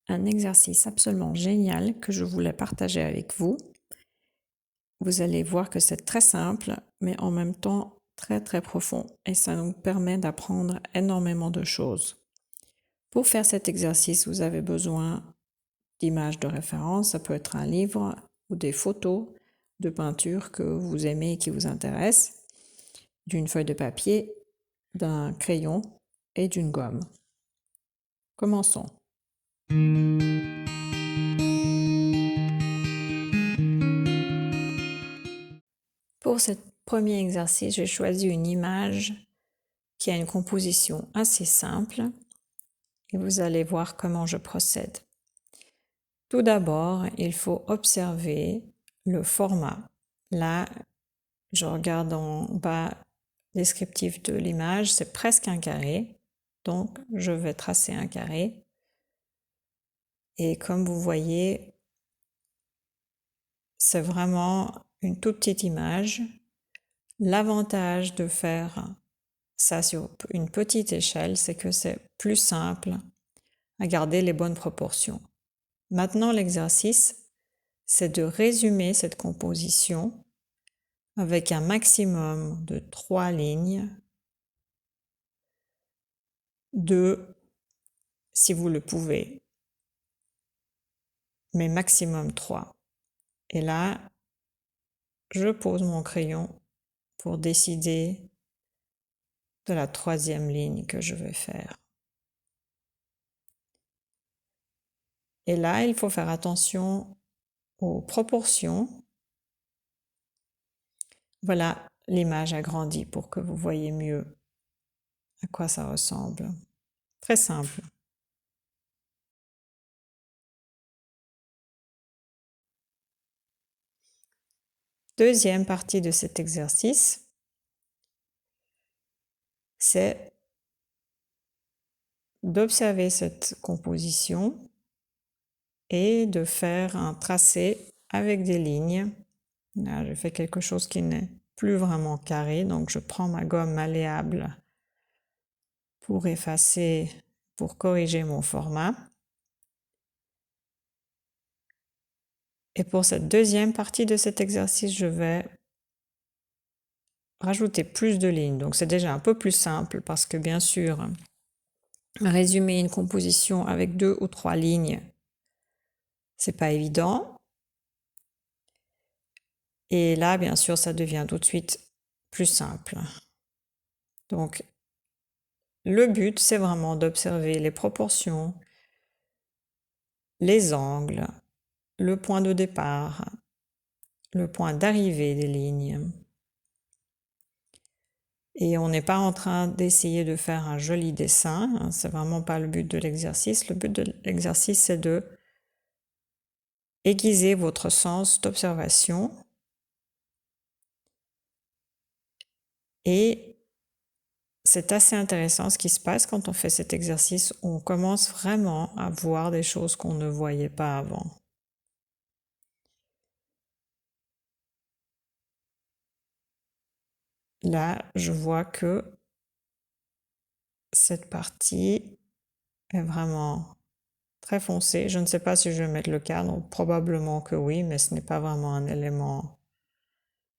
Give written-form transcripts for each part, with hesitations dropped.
un exercice absolument génial que je voulais partager avec vous. Vous allez voir que c'est très simple, mais en même temps très très profond et ça nous permet d'apprendre énormément de choses. Pour faire cet exercice, vous avez besoin d'images de référence, ça peut être un livre ou des photos de peinture que vous aimez et qui vous intéressent, d'une feuille de papier, d'un crayon et d'une gomme. Commençons. Pour ce premier exercice, j'ai choisi une image qui a une composition assez simple et vous allez voir comment je procède. Tout d'abord, il faut observer le format. Là, je regarde en bas descriptif de l'image, c'est presque un carré, donc je vais tracer un carré. Et comme vous voyez, c'est vraiment une toute petite image. L'avantage de faire ça sur une petite échelle, c'est que c'est plus simple à garder les bonnes proportions. Maintenant, l'exercice, c'est de résumer cette composition avec un maximum de 3 lignes, 2 si vous le pouvez, mais maximum 3. Et là, je pose mon crayon pour décider de la 3e ligne que je vais faire. Et là, il faut faire attention aux proportions. Voilà, l'image agrandie pour que vous voyez mieux à quoi ça ressemble. Très simple. Deuxième partie de cet exercice, c'est d'observer cette composition et de faire un tracé avec des lignes. Là, je fais quelque chose qui n'est plus vraiment carré, donc je prends ma gomme malléable pour effacer, pour corriger mon format. Et pour cette deuxième partie de cet exercice, je vais rajouter plus de lignes. Donc c'est déjà un peu plus simple parce que bien sûr, résumer une composition avec 2 ou 3 lignes, c'est pas évident. Et là, bien sûr, ça devient tout de suite plus simple. Donc, le but, c'est vraiment d'observer les proportions, les angles, le point de départ, le point d'arrivée des lignes. Et on n'est pas en train d'essayer de faire un joli dessin, hein, c'est vraiment pas le but de l'exercice. Le but de l'exercice, c'est de aiguiser votre sens d'observation et c'est assez intéressant ce qui se passe quand on fait cet exercice. On commence vraiment à voir des choses qu'on ne voyait pas avant. Là, je vois que cette partie est vraiment très foncée. Je ne sais pas si je vais mettre le cadre, probablement que oui, mais ce n'est pas vraiment un élément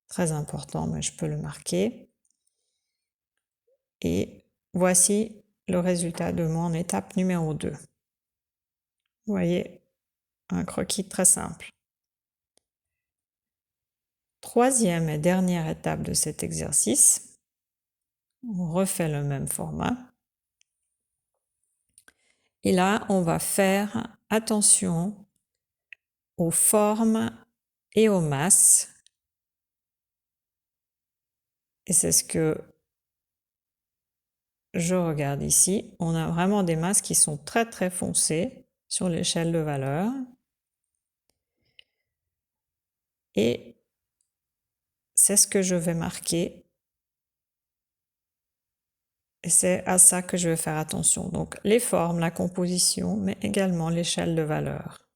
très important, mais je peux le marquer. Et voici le résultat de mon étape numéro 2. Vous voyez, un croquis très simple. Troisième et dernière étape de cet exercice, on refait le même format. Et là, on va faire attention aux formes et aux masses. Et c'est ce que je regarde ici. On a vraiment des masses qui sont très très foncées sur l'échelle de valeur. Et c'est ce que je vais marquer. Et c'est à ça que je vais faire attention. Donc les formes, la composition, mais également l'échelle de valeur.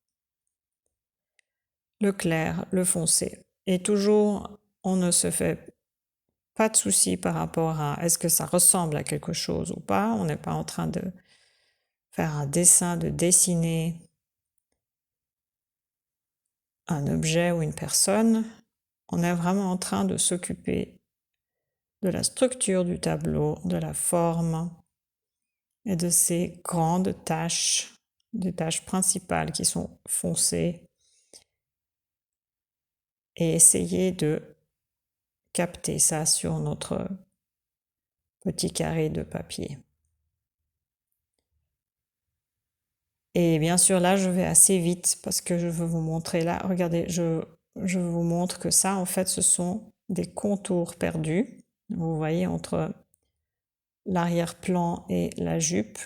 Le clair, le foncé. Et toujours, on ne se fait pas de souci par rapport à est-ce que ça ressemble à quelque chose ou pas. On n'est pas en train de faire un dessin, de dessiner un objet ou une personne, on est vraiment en train de s'occuper de la structure du tableau, de la forme et de ces grandes taches, des taches principales qui sont foncées, et essayer de capter ça sur notre petit carré de papier. Et bien sûr, là, je vais assez vite parce que je veux vous montrer là. Regardez, je vous montre que ça, en fait, ce sont des contours perdus. Vous voyez, entre l'arrière-plan et la jupe.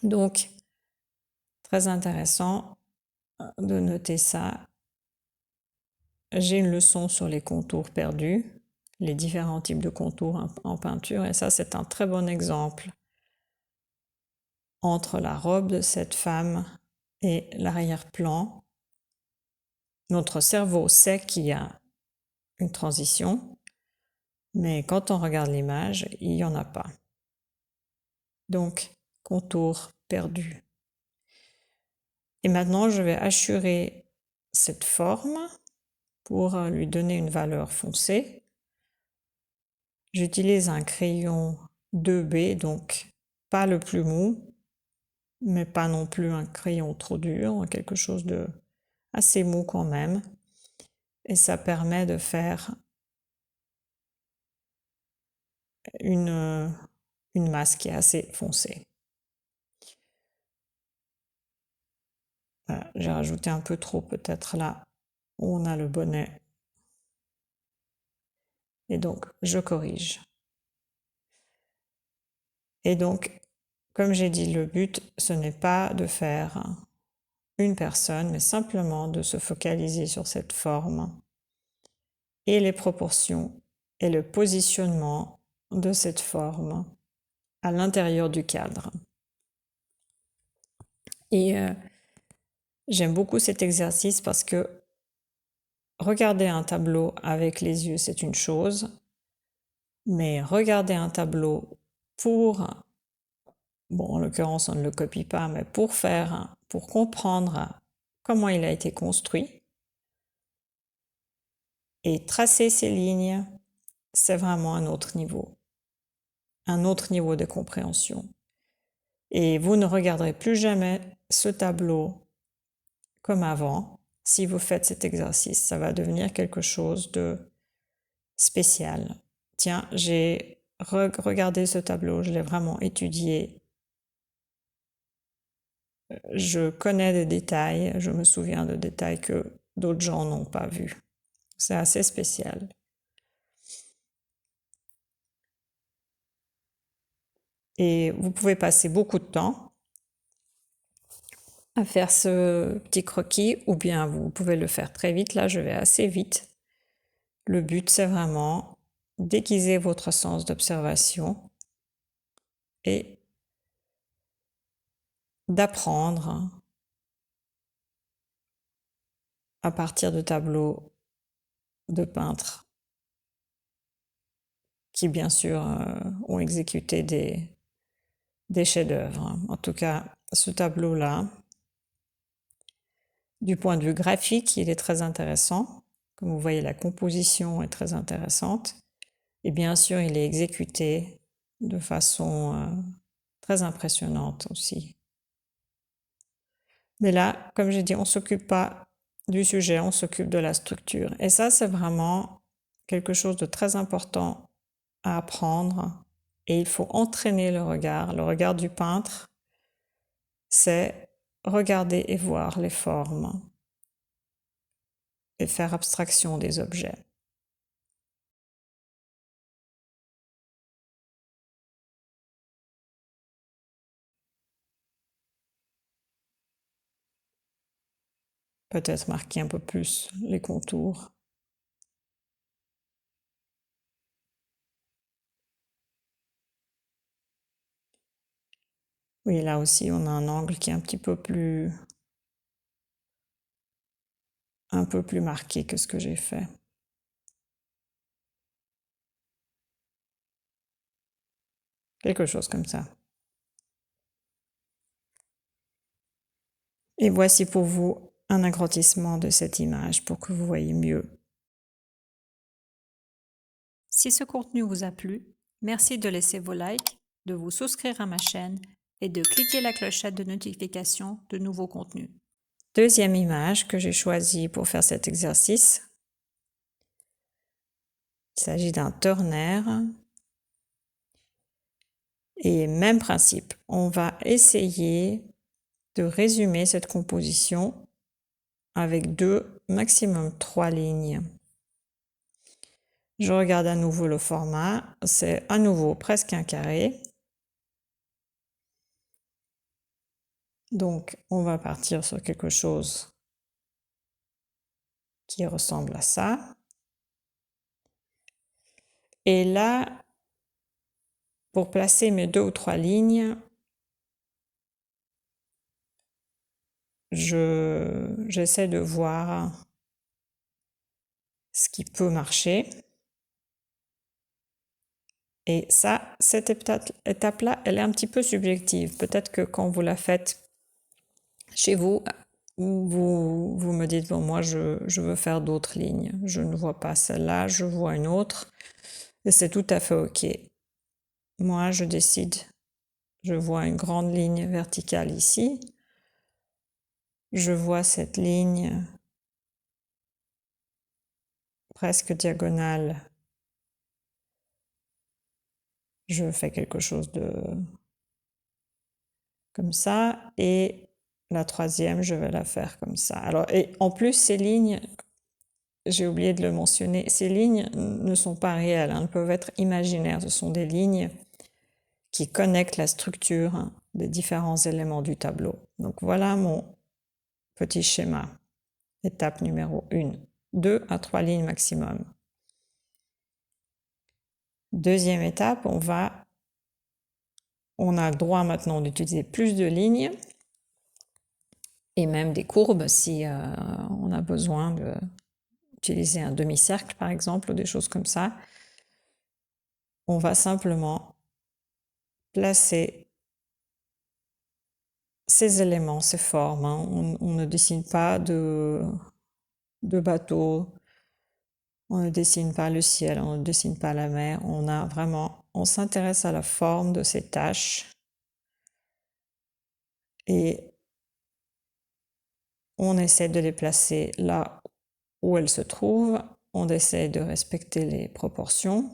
Donc, très intéressant de noter ça. J'ai une leçon sur les contours perdus, les différents types de contours en peinture, et ça, c'est un très bon exemple entre la robe de cette femme et l'arrière-plan. Notre cerveau sait qu'il y a une transition, mais quand on regarde l'image, il n'y en a pas. Donc, contour perdu. Et maintenant, je vais hachurer cette forme pour lui donner une valeur foncée. J'utilise un crayon 2B, donc pas le plus mou, mais pas non plus un crayon trop dur, quelque chose de assez mou quand même. Et ça permet de faire une masse qui est assez foncée. Voilà, j'ai rajouté un peu trop peut-être là où on a le bonnet. Et donc, je corrige. Et donc, comme j'ai dit, le but, ce n'est pas de faire une personne, mais simplement de se focaliser sur cette forme et les proportions et le positionnement de cette forme à l'intérieur du cadre. Et j'aime beaucoup cet exercice parce que regarder un tableau avec les yeux, c'est une chose, mais regarder un tableau pour, bon, en l'occurrence, on ne le copie pas, mais pour comprendre comment il a été construit et tracer ses lignes, c'est vraiment un autre niveau de compréhension. Et vous ne regarderez plus jamais ce tableau comme avant si vous faites cet exercice. Ça va devenir quelque chose de spécial. Tiens, j'ai regardé ce tableau, je l'ai vraiment étudié. Je connais des détails, je me souviens de détails que d'autres gens n'ont pas vus. C'est assez spécial. Et vous pouvez passer beaucoup de temps à faire ce petit croquis, ou bien vous pouvez le faire très vite. Là, je vais assez vite. Le but, c'est vraiment d'aiguiser votre sens d'observation et d'apprendre à partir de tableaux de peintres qui, bien sûr, ont exécuté des chefs-d'œuvre. En tout cas, ce tableau-là, du point de vue graphique, il est très intéressant. Comme vous voyez, la composition est très intéressante. Et bien sûr, il est exécuté de façon très impressionnante aussi. Mais là, comme j'ai dit, on ne s'occupe pas du sujet, on s'occupe de la structure. Et ça, c'est vraiment quelque chose de très important à apprendre. Et il faut entraîner le regard. Le regard du peintre, c'est regarder et voir les formes et faire abstraction des objets. Peut-être marquer un peu plus les contours. Oui, là aussi, on a un angle qui est un peu plus marqué que ce que j'ai fait. Quelque chose comme ça. Et voici pour vous un agrandissement de cette image pour que vous voyez mieux. Si ce contenu vous a plu, merci de laisser vos likes, de vous souscrire à ma chaîne et de cliquer la clochette de notification de nouveaux contenus. Deuxième image que j'ai choisie pour faire cet exercice. Il s'agit d'un ternaire. Et même principe, on va essayer de résumer cette composition avec 2, maximum 3 lignes. Je regarde à nouveau le format, c'est à nouveau presque un carré. Donc on va partir sur quelque chose qui ressemble à ça. Et là, pour placer mes 2 ou 3 lignes, j'essaie de voir ce qui peut marcher. Et ça, cette étape-là, elle est un petit peu subjective. Peut-être que quand vous la faites chez vous, vous me dites, bon, moi, je veux faire d'autres lignes. Je ne vois pas celle-là, je vois une autre. Et c'est tout à fait OK. Moi, je décide, je vois une grande ligne verticale ici. Je vois cette ligne presque diagonale. Je fais quelque chose de comme ça. Et la troisième, je vais la faire comme ça. Alors, et en plus, ces lignes, j'ai oublié de le mentionner, ces lignes ne sont pas réelles, elles peuvent être imaginaires. Ce sont des lignes qui connectent la structure des différents éléments du tableau. Donc voilà mon petit schéma. Étape numéro 1. 2 à 3 lignes maximum. Deuxième étape, on a le droit maintenant d'utiliser plus de lignes et même des courbes si on a besoin d'utiliser un demi-cercle par exemple ou des choses comme ça. On va simplement placer ces éléments, ces formes. On ne dessine pas de bateau, on ne dessine pas le ciel, on ne dessine pas la mer. On s'intéresse à la forme de ces taches et on essaie de les placer là où elles se trouvent. On essaie de respecter les proportions.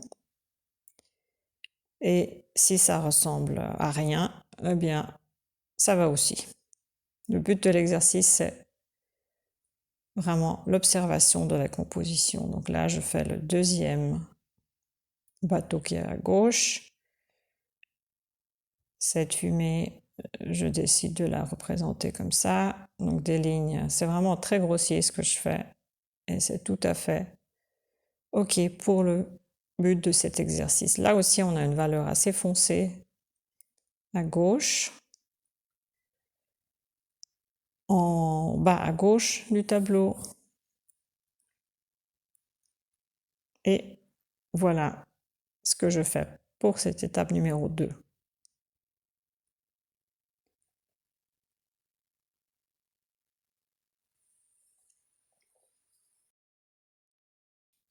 Et si ça ressemble à rien, eh bien, ça va aussi. Le but de l'exercice, c'est vraiment l'observation de la composition. Donc là, je fais le deuxième bateau qui est à gauche. Cette fumée, je décide de la représenter comme ça. Donc des lignes, c'est vraiment très grossier ce que je fais. Et c'est tout à fait OK pour le but de cet exercice. Là aussi, on a une valeur assez foncée à gauche. En bas à gauche du tableau. Et voilà ce que je fais pour cette étape numéro 2.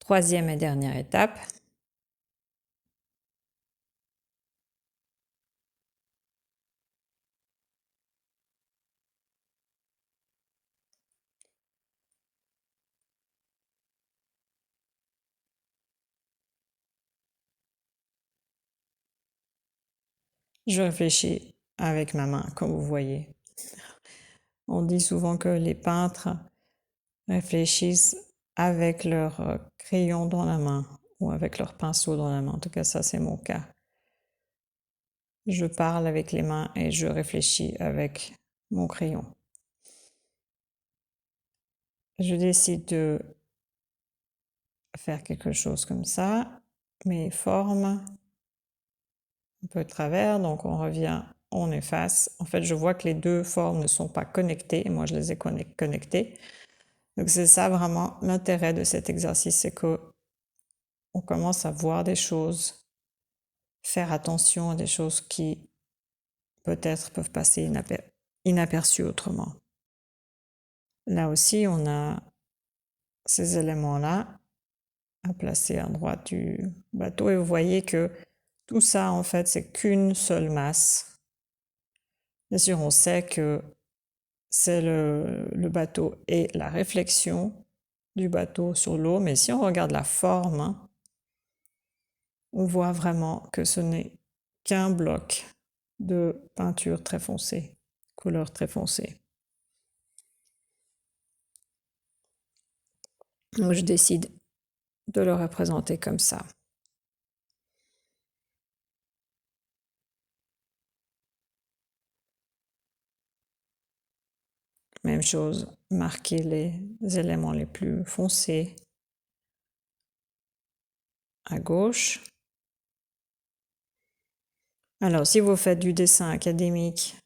Troisième et dernière étape. Je réfléchis avec ma main, comme vous voyez. On dit souvent que les peintres réfléchissent avec leur crayon dans la main ou avec leur pinceau dans la main. En tout cas, ça, c'est mon cas. Je parle avec les mains et je réfléchis avec mon crayon. Je décide de faire quelque chose comme ça. Mes formes, un peu de travers, donc on revient, on efface. En fait, je vois que les deux formes ne sont pas connectées, et moi je les ai connectées. Donc c'est ça vraiment l'intérêt de cet exercice, c'est que on commence à voir des choses, faire attention à des choses qui peut-être peuvent passer inaperçues autrement. Là aussi, on a ces éléments-là à placer à droite du bateau et vous voyez que tout ça, en fait, c'est qu'une seule masse. Bien sûr, on sait que c'est le bateau et la réflexion du bateau sur l'eau, mais si on regarde la forme, hein, on voit vraiment que ce n'est qu'un bloc de peinture très foncée, couleur très foncée. Donc je décide de le représenter comme ça. Même chose, marquer les éléments les plus foncés à gauche. Alors, si vous faites du dessin académique,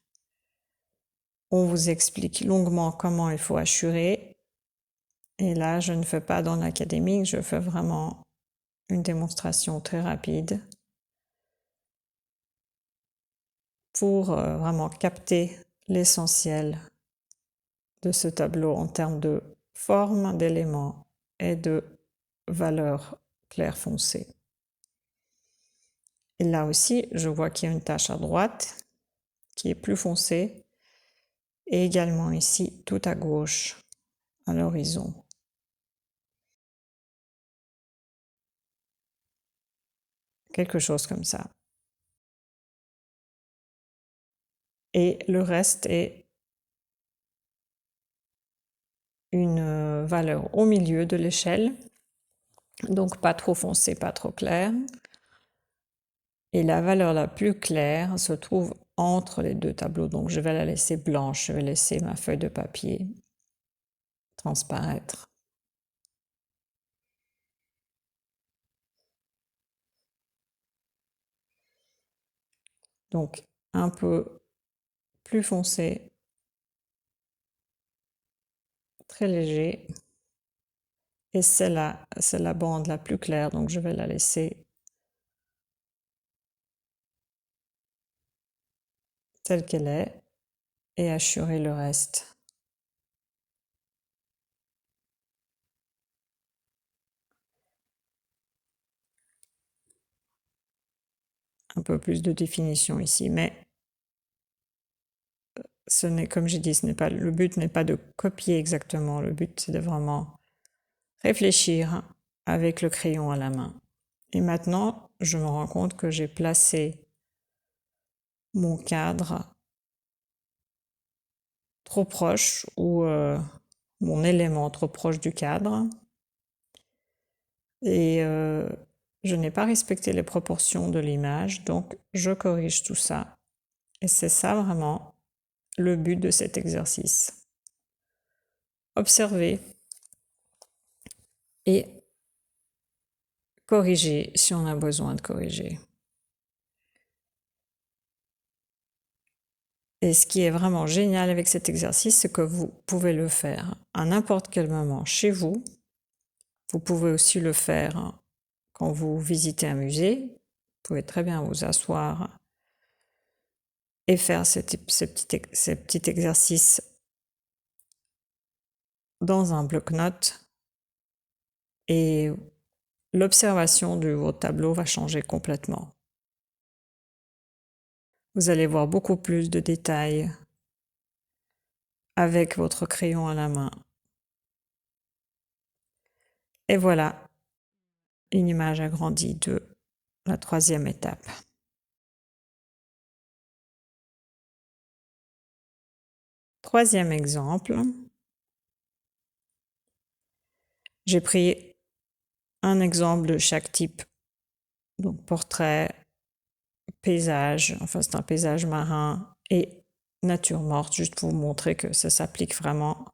on vous explique longuement comment il faut hachurer. Et là, je ne fais pas dans l'académique, je fais vraiment une démonstration très rapide pour vraiment capter l'essentiel de ce tableau en termes de forme, d'éléments et de valeur claire foncée. Et là aussi, je vois qu'il y a une tache à droite qui est plus foncée et également ici tout à gauche à l'horizon. Quelque chose comme ça. Et le reste est une valeur au milieu de l'échelle, donc pas trop foncé, pas trop clair. Et la valeur la plus claire se trouve entre les deux tableaux, donc je vais la laisser blanche, je vais laisser ma feuille de papier transparaître. Donc un peu plus foncé, très léger. Et c'est la bande la plus claire, donc je vais la laisser telle qu'elle est et hachurer le reste. Un peu plus de définition ici, mais ce n'est, comme j'ai dit, le but n'est pas de copier exactement, le but c'est de vraiment réfléchir avec le crayon à la main. Et maintenant, je me rends compte que j'ai placé mon cadre trop proche ou mon élément trop proche du cadre. Et je n'ai pas respecté les proportions de l'image, donc je corrige tout ça. Et c'est ça vraiment le but de cet exercice. Observer et corriger si on a besoin de corriger. Et ce qui est vraiment génial avec cet exercice, c'est que vous pouvez le faire à n'importe quel moment chez vous. Vous pouvez aussi le faire quand vous visitez un musée. Vous pouvez très bien vous asseoir et faire ces petits exercices dans un bloc-notes et l'observation de votre tableau va changer complètement. Vous allez voir beaucoup plus de détails avec votre crayon à la main. Et voilà, une image agrandie de la troisième étape. Troisième exemple, j'ai pris un exemple de chaque type. Donc portrait, paysage, enfin c'est un paysage marin et nature morte, juste pour vous montrer que ça s'applique vraiment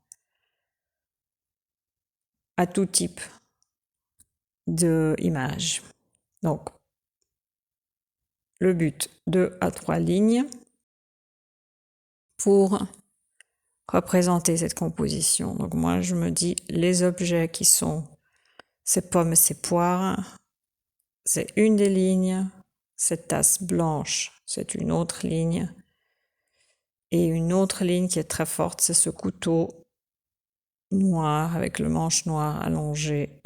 à tout type d'image. Donc, le but, 2 à 3 lignes pour représenter cette composition. Donc moi, je me dis, les objets qui sont ces pommes et ces poires, c'est une des lignes. Cette tasse blanche, c'est une autre ligne. Et une autre ligne qui est très forte, c'est ce couteau noir avec le manche noir allongé,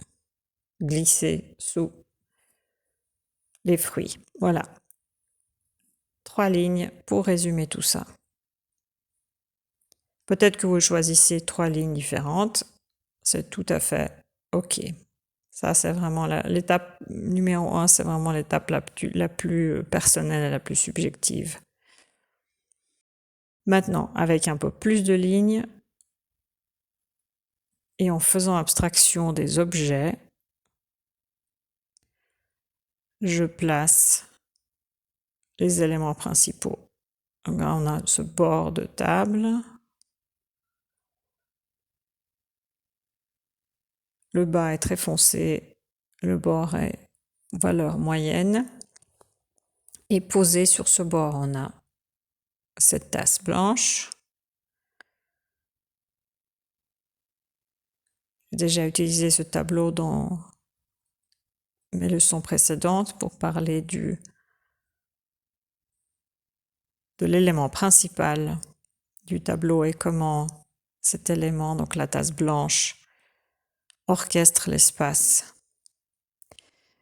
glissé sous les fruits. Voilà. 3 lignes pour résumer tout ça. Peut-être que vous choisissez 3 lignes différentes, c'est tout à fait OK. Ça, c'est vraiment l'étape numéro 1, c'est vraiment l'étape la plus personnelle et la plus subjective. Maintenant, avec un peu plus de lignes et en faisant abstraction des objets, je place les éléments principaux. Donc là, on a ce bord de table. Le bas est très foncé, le bord est valeur moyenne. Et posé sur ce bord, on a cette tasse blanche. J'ai déjà utilisé ce tableau dans mes leçons précédentes pour parler de l'élément principal du tableau et comment cet élément, donc la tasse blanche, orchestre l'espace.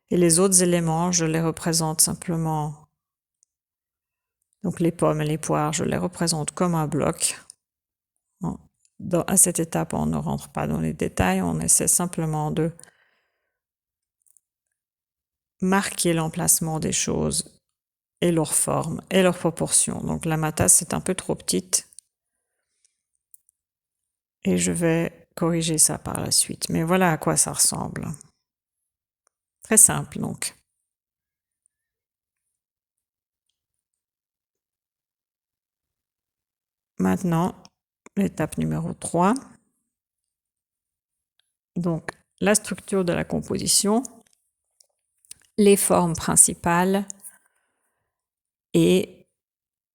Et les autres éléments, je les représente simplement, donc les pommes et les poires, je les représente comme un bloc. À cette étape, on ne rentre pas dans les détails, on essaie simplement de marquer l'emplacement des choses et leur forme et leur proportion. Donc là, ma tasse est un peu trop petite et je vais corriger ça par la suite. Mais voilà à quoi ça ressemble. Très simple donc. Maintenant, l'étape numéro 3. Donc, la structure de la composition, les formes principales et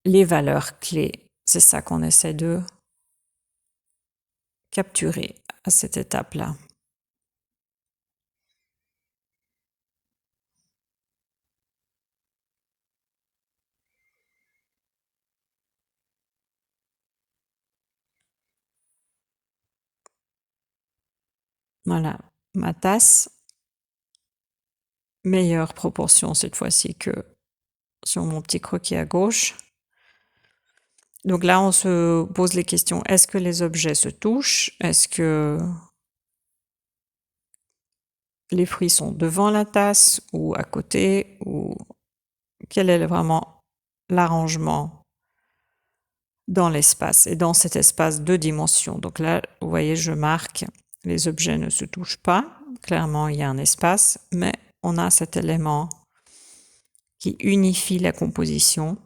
les valeurs clés. C'est ça qu'on essaie de capturer à cette étape-là. Voilà, ma tasse, meilleure proportion cette fois-ci que sur mon petit croquis à gauche. Donc là, on se pose les questions, est-ce que les objets se touchent? Est-ce que les fruits sont devant la tasse ou à côté? Ou quel est vraiment l'arrangement dans l'espace et dans cet espace de dimensions? Donc là, vous voyez, je marque, les objets ne se touchent pas. Clairement, il y a un espace, mais on a cet élément qui unifie la composition.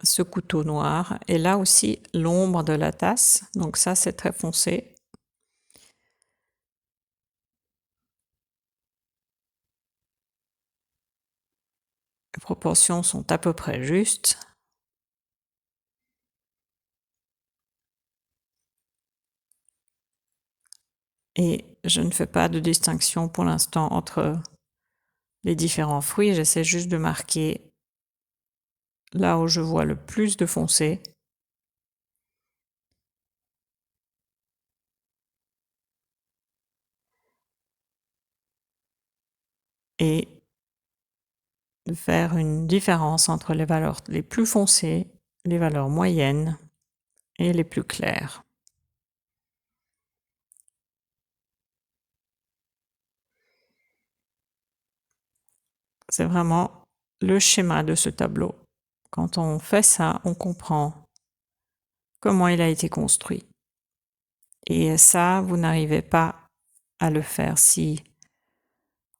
Ce couteau noir, et là aussi l'ombre de la tasse, donc ça c'est très foncé. Les proportions sont à peu près justes. Et je ne fais pas de distinction pour l'instant entre les différents fruits, j'essaie juste de marquer là où je vois le plus de foncé. Et de faire une différence entre les valeurs les plus foncées, les valeurs moyennes et les plus claires. C'est vraiment le schéma de ce tableau. Quand on fait ça, on comprend comment il a été construit. Et ça, vous n'arrivez pas à le faire si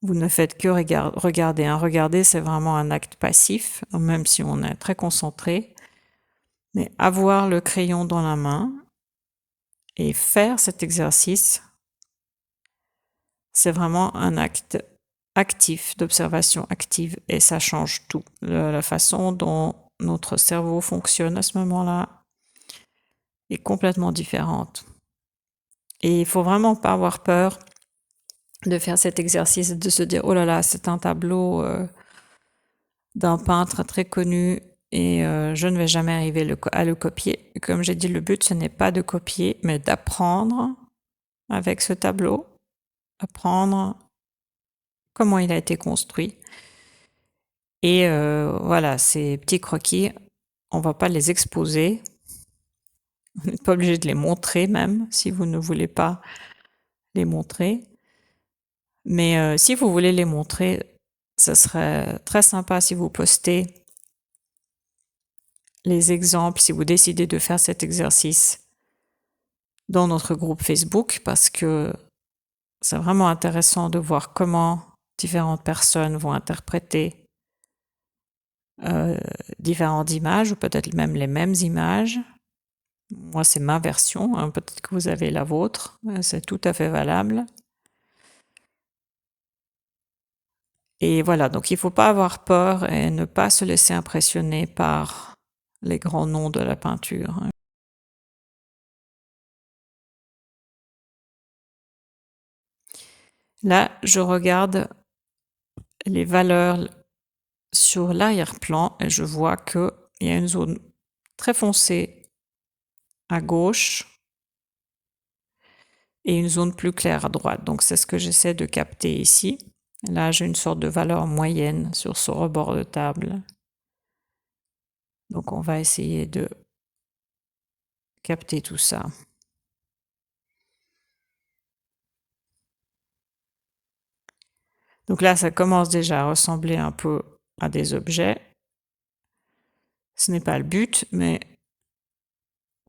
vous ne faites que regarder. Regarder, c'est vraiment un acte passif, même si on est très concentré. Mais avoir le crayon dans la main et faire cet exercice, c'est vraiment un acte actif, d'observation active, et ça change tout. La façon dont notre cerveau fonctionne à ce moment-là est complètement différente. Et il faut vraiment pas avoir peur de faire cet exercice et de se dire « Oh là là, c'est un tableau d'un peintre très connu, et je ne vais jamais arriver à le copier. Comme j'ai dit, le but, ce n'est pas de copier, mais d'apprendre avec ce tableau, apprendre comment il a été construit. Et voilà, ces petits croquis, on ne va pas les exposer. Vous n'êtes pas obligé de les montrer même, si vous ne voulez pas les montrer. Mais si vous voulez les montrer, ce serait très sympa si vous postez les exemples, si vous décidez de faire cet exercice dans notre groupe Facebook, parce que c'est vraiment intéressant de voir comment différentes personnes vont interpréter différentes images, ou peut-être même les mêmes images. Moi, c'est ma version, hein, peut-être que vous avez la vôtre, c'est tout à fait valable. Et voilà, donc il ne faut pas avoir peur et ne pas se laisser impressionner par les grands noms de la peinture. Là, je regarde les valeurs sur l'arrière-plan et je vois qu'il y a une zone très foncée à gauche et une zone plus claire à droite. Donc c'est ce que j'essaie de capter ici. Là, j'ai une sorte de valeur moyenne sur ce rebord de table. Donc on va essayer de capter tout ça. Donc là, ça commence déjà à ressembler un peu à des objets. Ce n'est pas le but, mais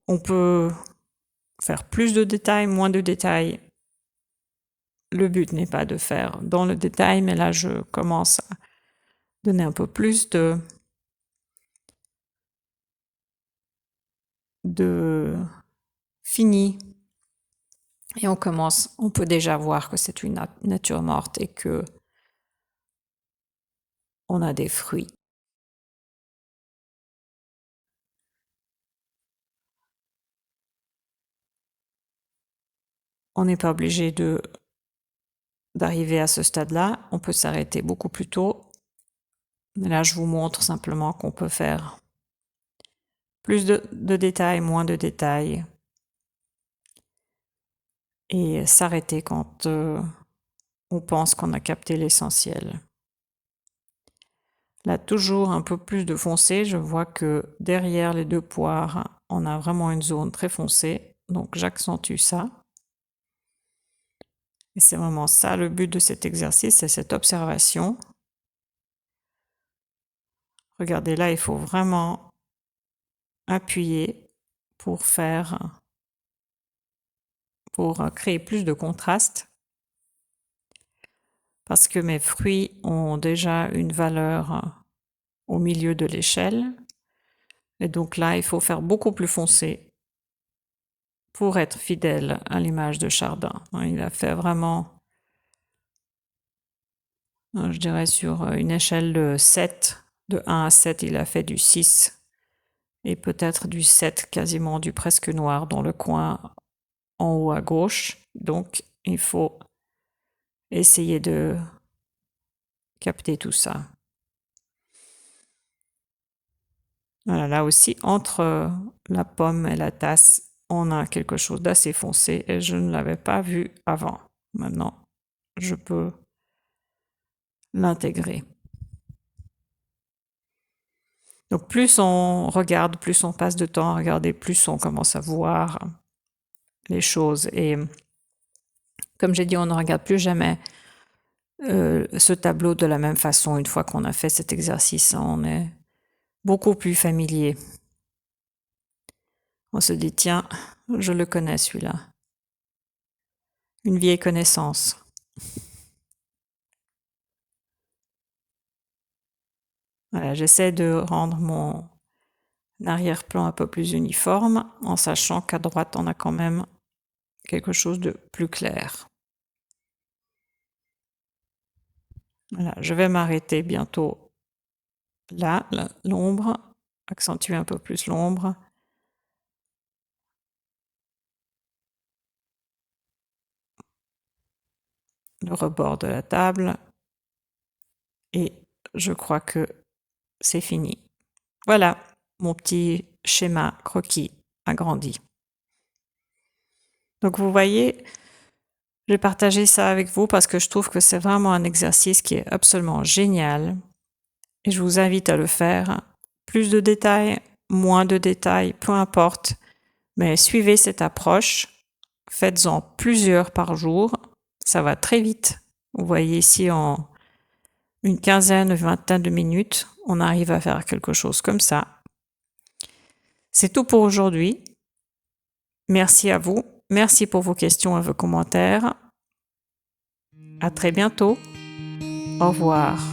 on peut faire plus de détails, moins de détails. Le but n'est pas de faire dans le détail, mais là, je commence à donner un peu plus de fini. Et on peut déjà voir que c'est une nature morte et que on a des fruits. On n'est pas obligé d'arriver à ce stade-là, on peut s'arrêter beaucoup plus tôt. Là, je vous montre simplement qu'on peut faire plus de détails, moins de détails, et s'arrêter quand on pense qu'on a capté l'essentiel. Là, toujours un peu plus de foncé, je vois que derrière les deux poires, on a vraiment une zone très foncée, donc j'accentue ça. Et c'est vraiment ça le but de cet exercice, c'est cette observation. Regardez là, il faut vraiment appuyer pour créer plus de contraste. Parce que mes fruits ont déjà une valeur au milieu de l'échelle. Et donc là, il faut faire beaucoup plus foncé pour être fidèle à l'image de Chardin. Il a fait vraiment, je dirais sur une échelle de 7, de 1 à 7, il a fait du 6 et peut-être du 7, quasiment du presque noir dans le coin en haut à gauche. Donc, il faut essayer de capter tout ça. Voilà, là aussi, entre la pomme et la tasse, on a quelque chose d'assez foncé et je ne l'avais pas vu avant. Maintenant, je peux l'intégrer. Donc plus on regarde, plus on passe de temps à regarder, plus on commence à voir les choses. Et comme j'ai dit, on ne regarde plus jamais ce tableau de la même façon une fois qu'on a fait cet exercice. On est beaucoup plus familier. On se dit, tiens, je le connais celui-là. Une vieille connaissance. Voilà, j'essaie de rendre mon arrière-plan un peu plus uniforme, en sachant qu'à droite, on a quand même quelque chose de plus clair. Voilà, je vais m'arrêter bientôt là, l'ombre, accentuer un peu plus l'ombre. Le rebord de la table. Et je crois que c'est fini. Voilà, mon petit schéma croquis agrandi. Donc vous voyez, j'ai partagé ça avec vous parce que je trouve que c'est vraiment un exercice qui est absolument génial et je vous invite à le faire. Plus de détails, moins de détails, peu importe, mais suivez cette approche. Faites-en plusieurs par jour, ça va très vite. Vous voyez ici en une quinzaine, une vingtaine de minutes, on arrive à faire quelque chose comme ça. C'est tout pour aujourd'hui. Merci à vous. Merci pour vos questions et vos commentaires. À très bientôt. Au revoir.